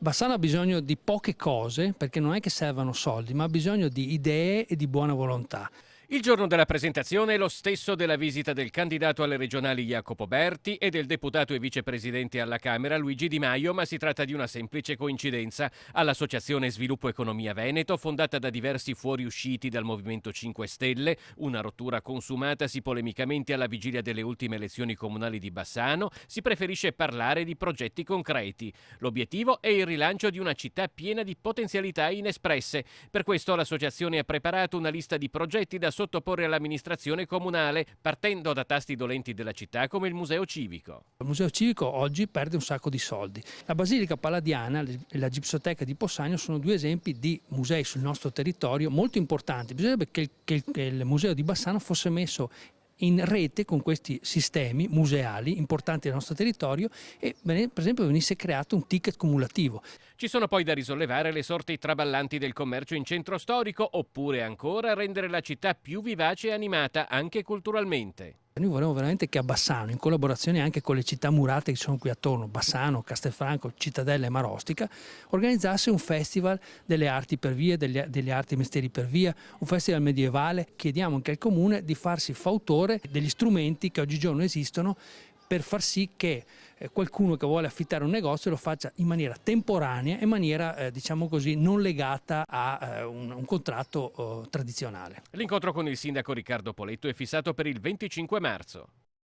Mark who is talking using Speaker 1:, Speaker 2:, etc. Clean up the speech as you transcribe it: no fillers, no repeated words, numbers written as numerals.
Speaker 1: Bassano ha bisogno di poche cose, perché non è che servano soldi, ma ha bisogno di idee e di buona volontà.
Speaker 2: Il giorno della presentazione è lo stesso della visita del candidato alle regionali Jacopo Berti e del deputato e vicepresidente alla Camera Luigi Di Maio, ma si tratta di una semplice coincidenza. All'Associazione Sviluppo Economia Veneto, fondata da diversi fuoriusciti dal Movimento 5 Stelle, una rottura consumatasi polemicamente alla vigilia delle ultime elezioni comunali di Bassano, si preferisce parlare di progetti concreti. L'obiettivo è il rilancio di una città piena di potenzialità inespresse. Per questo l'associazione ha preparato una lista di progetti da sottoporre all'amministrazione comunale, partendo da tasti dolenti della città come il museo civico.
Speaker 1: Il museo civico oggi perde un sacco di soldi. La Basilica Palladiana e la Gipsoteca di Possagno sono due esempi di musei sul nostro territorio molto importanti. Bisognerebbe che il museo di Bassano fosse messo in rete con questi sistemi museali importanti del nostro territorio e per esempio venisse creato un ticket cumulativo.
Speaker 2: Ci sono poi da risollevare le sorti traballanti del commercio in centro storico, oppure ancora rendere la città più vivace e animata anche culturalmente.
Speaker 1: Noi vorremmo veramente che a Bassano, in collaborazione anche con le città murate che sono qui attorno, Bassano, Castelfranco, Cittadella e Marostica, organizzasse un festival delle arti per via, delle arti e mestieri per via, un festival medievale. Chiediamo anche al Comune di farsi fautore degli strumenti che oggigiorno esistono per far sì che qualcuno che vuole affittare un negozio lo faccia in maniera temporanea, in maniera diciamo così non legata a un contratto tradizionale.
Speaker 2: L'incontro con il sindaco Riccardo Poletto è fissato per il 25 marzo.